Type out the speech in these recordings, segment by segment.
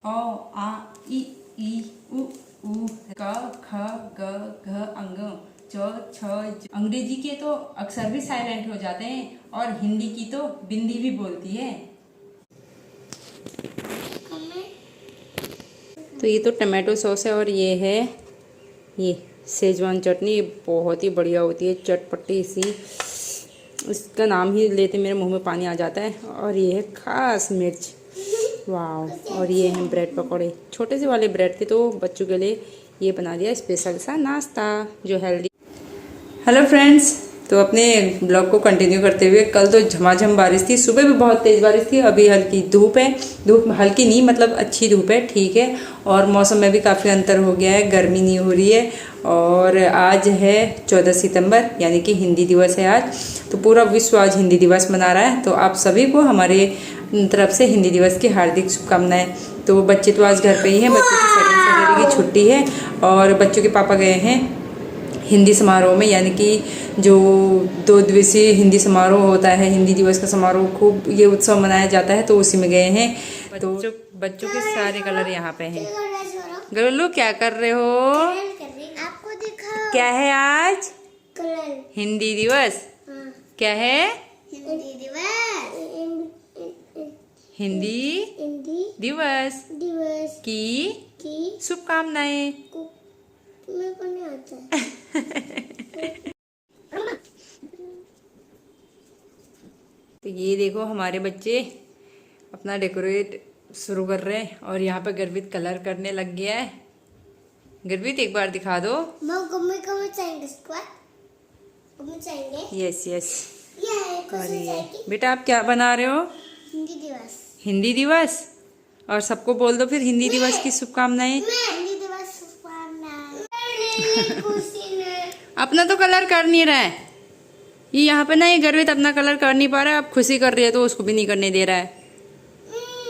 अ आ इ ई उ ऊ क ख ग घ अंग च छ ज। अंग्रेजी के तो अक्षर भी साइलेंट हो जाते हैं और हिंदी की तो बिंदी भी बोलती है। तो ये तो टमाटो सॉस है और ये है ये सेजवान चटनी। ये बहुत ही बढ़िया होती है, चटपटी सी। इसका नाम ही लेते मेरे मुंह में पानी आ जाता है। और ये है खास मिर्च, वाह। और ये हैं ब्रेड पकौड़े, छोटे से वाले ब्रेड थे तो बच्चों के लिए ये बना दिया स्पेशल सा नाश्ता जो हेल्दी। हेलो फ्रेंड्स, तो अपने ब्लॉग को कंटिन्यू करते हुए, कल तो झमाझम बारिश थी, सुबह भी बहुत तेज़ बारिश थी, अभी हल्की धूप है। धूप हल्की नहीं, मतलब अच्छी धूप है, ठीक है। और मौसम में भी काफ़ी अंतर हो गया है, गर्मी नहीं हो रही है। और आज है 14 सितंबर, यानी कि हिंदी दिवस है आज। तो पूरा विश्व आज हिंदी दिवस मना रहा है। तो आप सभी को हमारे तरफ से हिंदी दिवस की हार्दिक शुभकामनाएं। तो बच्चे तो आज घर पे ही हैं, बच्चों की सेकंड सैटरडे की छुट्टी है और बच्चों के पापा गए हैं हिंदी समारोह में, यानी कि जो 2 दिवसीय हिंदी समारोह होता है, हिंदी दिवस का समारोह, खूब ये उत्सव मनाया जाता है, तो उसी में गए हैं। तो बच्चों के सारे कलर यहाँ पे हैं। गरुल्लू क्या कर रहे हो? आपको दिखाओ। क्या है आज? कलर। हिंदी दिवस। हाँ। क्या है? हिंदी दिवस। हिंदी दिवस की शुभकामनाएं। मेरे को नहीं आता है। तो ये देखो हमारे बच्चे अपना डेकोरेट शुरू कर रहे हैं और यहाँ पे गर्वित कलर करने लग गया है। गर्वित एक बार दिखा दो। Yes yes. और ये बेटा आप क्या बना रहे हो? हिंदी दिवस। हिंदी दिवस। और सबको बोल दो फिर हिंदी दिवस की शुभकामनाएं। हिंदी दिवस शुभकामनाएं। अपना तो कलर कर नहीं रहा है ये यहाँ पे ना, ये गर्वित अपना कलर कर नहीं पा रहा है। अब खुशी कर रही है तो उसको भी नहीं करने दे रहा है।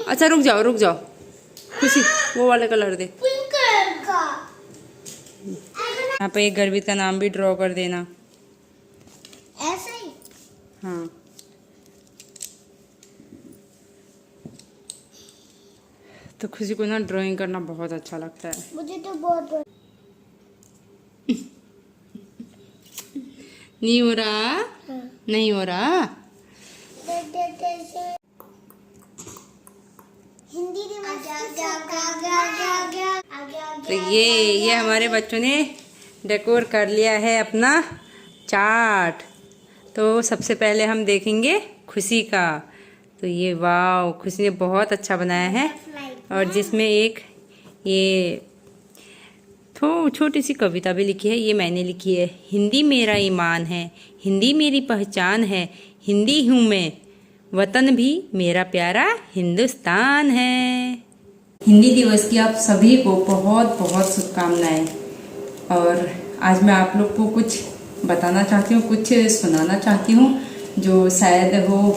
अच्छा रुक जाओ, खुशी वो वाला कलर दे। यहाँ पे एक गर्वित का नाम भी ड्रॉ कर देना। ऐसा ही? हाँ। तो खुशी को ना ड्राइंग करना बहुत अच्छा लगता है। मुझे तो बहुत नहीं हो रहा? हाँ। नहीं हो रहा? हिंदी दिवस। तो ये हमारे बच्चों ने डेकोर कर लिया है अपना चार्ट। तो सबसे पहले हम देखेंगे खुशी का। तो ये वाव, खुशी ने बहुत अच्छा बनाया है। और जिसमें एक ये छोटी सी कविता भी लिखी है, ये मैंने लिखी है। हिंदी मेरा ईमान है, हिंदी मेरी पहचान है, हिंदी हूँ मैं, वतन भी मेरा प्यारा हिंदुस्तान है। हिंदी दिवस की आप सभी को बहुत बहुत शुभकामनाएं। और आज मैं आप लोग को कुछ बताना चाहती हूँ, कुछ सुनाना चाहती हूँ, जो शायद हो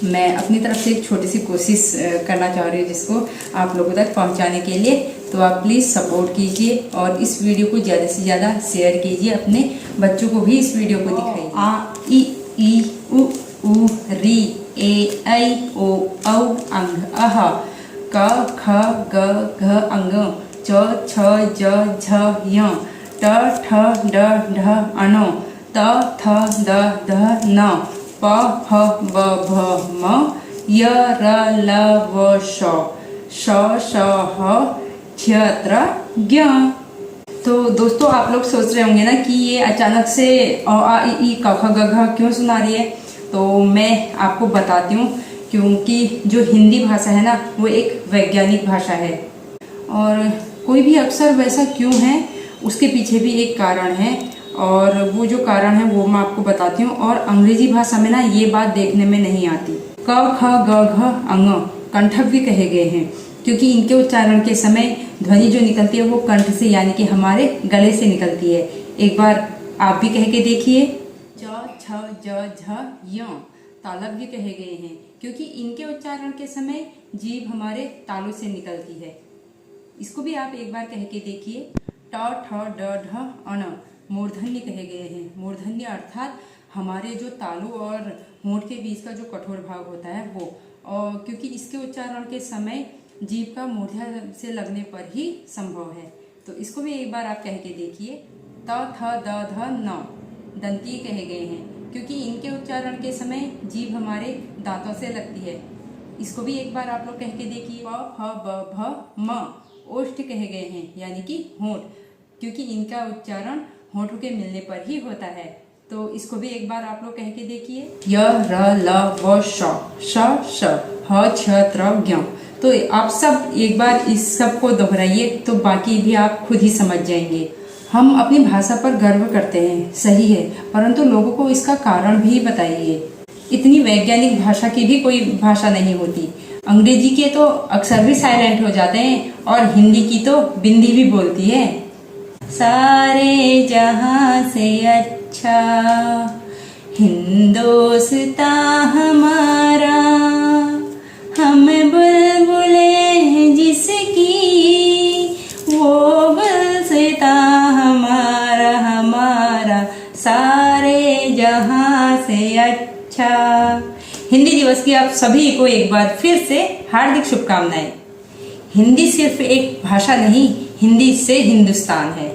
मैं अपनी तरफ से एक छोटी सी कोशिश करना चाह रही हूँ जिसको आप लोगों तक पहुँचाने के लिए। तो आप प्लीज़ सपोर्ट कीजिए और इस वीडियो को ज़्यादा से ज़्यादा शेयर कीजिए, अपने बच्चों को भी इस वीडियो को दिखाइए। आ इ ई उ री ए ऐ ओ औ अंग अह क ख ग घ अंग च छ ज झ य ट ठ ड ढ अण त थ द ध न प फ ब भ म य र ल व श श श ह क्षत्र ज्ञ। तो दोस्तों आप लोग सोच रहे होंगे ना कि ये अचानक से अ आ इ ई क ख ग घ क्यों सुना रही है। तो मैं आपको बताती हूँ, क्योंकि जो हिंदी भाषा है ना वो एक वैज्ञानिक भाषा है और कोई भी अक्षर वैसा क्यों है उसके पीछे भी एक कारण है। और वो जो कारण है वो मैं आपको बताती हूँ। और अंग्रेजी भाषा में ना ये बात देखने में नहीं आती। क ख ग घ अंग कंठक भी कहे गए हैं, क्योंकि इनके उच्चारण के समय ध्वनि जो निकलती है वो कंठ से, यानी कि हमारे गले से निकलती है। एक बार आप भी कह के देखिए। च छ ज झ य तालव्य भी कहे गए हैं, क्योंकि इनके उच्चारण के समय जीभ हमारे तालू से निकलती है। इसको भी आप एक बार कह के देखिए। ट ठ ड ढ अण मूर्धन्य कहे गए हैं। मूर्धन्य अर्थात हमारे जो तालू और होंठ के बीच का जो कठोर भाग होता है वो, और क्योंकि इसके उच्चारण के समय जीभ का मूर्धा से लगने पर ही संभव है। तो इसको भी एक बार आप कह के देखिए। त थ द ध न दंती कहे गए हैं क्योंकि इनके उच्चारण के समय जीभ हमारे दांतों से लगती है। इसको भी एक बार आप लोग कह के देखिए। प फ ब भ म ओष्ठ कहे गए हैं यानी कि होंठ, क्योंकि इनका उच्चारण होंठों के मिलने पर ही होता है। तो इसको भी एक बार आप लोग कह के देखिए। य र ल व श श ह छ त्र ज्ञ। तो आप सब एक बार इस सब को दोहराइए तो बाकी भी आप खुद ही समझ जाएंगे। हम अपनी भाषा पर गर्व करते हैं, सही है, परंतु लोगों को इसका कारण भी बताइए। इतनी वैज्ञानिक भाषा की भी कोई भाषा नहीं होती। अंग्रेजी के तो अक्षर भी साइलेंट हो जाते हैं और हिंदी की तो बिंदी भी बोलती है। सारे जहां से अच्छा हिंदुस्तान हमारा, हम बुलबुले जिसकी वो गुलसितां हमारा, हमारा सारे जहां से अच्छा। हिंदी दिवस की आप सभी को एक बार फिर से हार्दिक शुभकामनाएं। हिंदी सिर्फ एक भाषा नहीं, हिंदी से हिंदुस्तान है।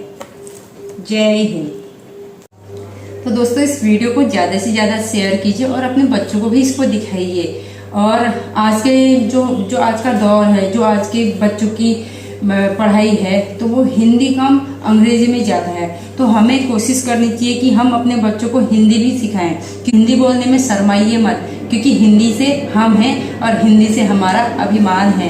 जय हिंद। तो दोस्तों इस वीडियो को ज़्यादा से ज़्यादा शेयर कीजिए और अपने बच्चों को भी इसको दिखाइए। और आज के जो आज का दौर है, जो आज के बच्चों की पढ़ाई है, तो वो हिंदी कम अंग्रेजी में ज़्यादा है। तो हमें कोशिश करनी चाहिए कि हम अपने बच्चों को हिंदी भी सिखाएं। हिंदी बोलने में शर्माइए मत, क्योंकि हिंदी से हम हैं और हिंदी से हमारा अभिमान है।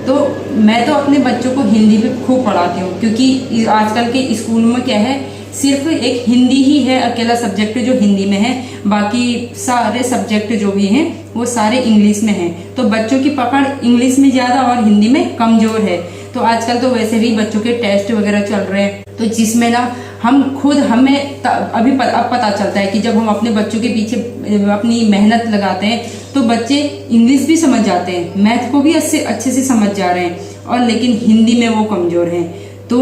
तो मैं तो अपने बच्चों को हिंदी भी खूब पढ़ाती हूँ, क्योंकि आजकल के स्कूल में क्या है, सिर्फ एक हिंदी ही है अकेला सब्जेक्ट जो हिंदी में है, बाकी सारे सब्जेक्ट जो भी हैं वो सारे इंग्लिश में हैं। तो बच्चों की पकड़ इंग्लिश में ज़्यादा और हिंदी में कमज़ोर है। तो आजकल तो वैसे भी बच्चों के टेस्ट वगैरह चल रहे हैं, तो जिसमें ना हमें अब पता चलता है कि जब हम अपने बच्चों के पीछे अपनी मेहनत लगाते हैं तो बच्चे इंग्लिश भी समझ जाते हैं, मैथ को भी अच्छे से समझ जा रहे हैं, और लेकिन हिंदी में वो कमज़ोर हैं। तो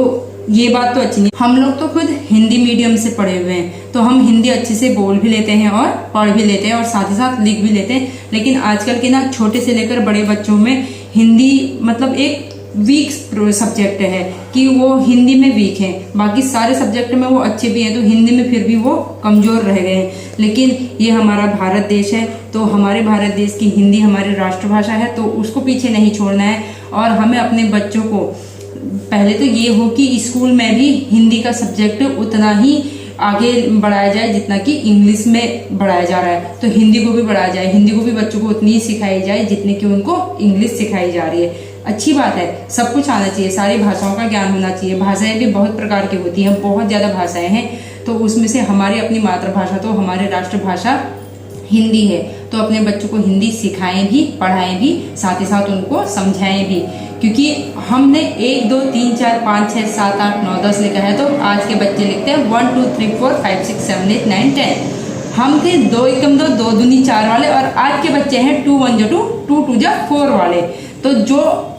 ये बात तो अच्छी नहीं। हम लोग तो खुद हिंदी मीडियम से पढ़े हुए हैं, तो हम हिंदी अच्छे से बोल भी लेते हैं और पढ़ भी लेते हैं और साथ ही साथ लिख भी लेते हैं। लेकिन आजकल के ना छोटे से लेकर बड़े बच्चों में हिंदी मतलब एक वीक सब्जेक्ट है कि वो हिंदी में वीक है, बाकी सारे सब्जेक्ट में वो अच्छे भी हैं, तो हिंदी में फिर भी वो कमज़ोर रह गए हैं। लेकिन ये हमारा भारत देश है, तो हमारे भारत देश की हिंदी हमारी राष्ट्रभाषा है, तो उसको पीछे नहीं छोड़ना है। और हमें अपने बच्चों को पहले तो ये हो कि स्कूल में भी हिंदी का सब्जेक्ट उतना ही आगे बढ़ाया जाए जितना कि इंग्लिश में बढ़ाया जा रहा है, तो हिंदी को भी बढ़ाया जाए। हिंदी को भी बच्चों को उतनी ही सिखाई जाए जितनी कि उनको इंग्लिश सिखाई जा रही है। अच्छी बात है, सब कुछ आना चाहिए, सारी भाषाओं का ज्ञान होना चाहिए। भाषाएं भी बहुत प्रकार की होती हैं, बहुत ज़्यादा भाषाएं हैं, तो उसमें से हमारी अपनी मातृभाषा तो हमारी राष्ट्रभाषा हिंदी है। तो अपने बच्चों को हिंदी सिखाएं भी, पढ़ाएं भी, साथ ही साथ उनको समझाएं भी, क्योंकि हमने 1 2 3 4 5 6 7 8 9 10 लिखा है, तो आज के बच्चे लिखते हैं 1 2 3 4 5 6 7 8 9 10। हम थे 2 एकम 2 2 दूनी 4 वाले, और आज के बच्चे हैं 2 1 2 2 2 2 4 वाले। तो जो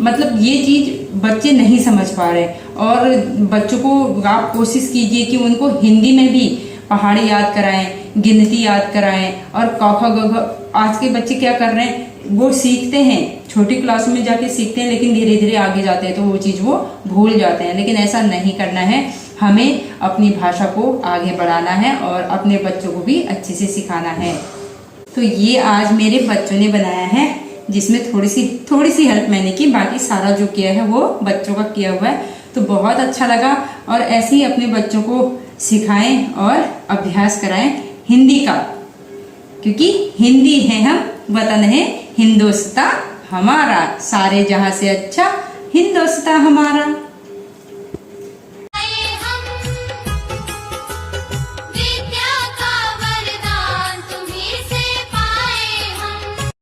मतलब ये चीज बच्चे नहीं समझ पा रहे, और बच्चों को आप कोशिश कीजिए कि उनको हिंदी में भी पहाड़ी याद कराएं, गिनती याद कराएं, और क ख ग घ। आज के बच्चे क्या कर रहे हैं, वो सीखते हैं, छोटी क्लास में जाके सीखते हैं, लेकिन धीरे धीरे आगे जाते हैं तो वो चीज़ वो भूल जाते हैं। लेकिन ऐसा नहीं करना है, हमें अपनी भाषा को आगे बढ़ाना है और अपने बच्चों को भी अच्छे से सिखाना है। तो ये आज मेरे बच्चों ने बनाया है, जिसमें थोड़ी सी हेल्प मैंने की, बाकी सारा जो किया है वो बच्चों का किया हुआ है। तो बहुत अच्छा लगा, और ऐसे ही अपने बच्चों को सिखाएं और अभ्यास कराएं हिंदी का, क्योंकि हिंदी है हम, वतन है हिंदुस्तान हमारा, सारे जहां से अच्छा हिंदुस्तान हमारा।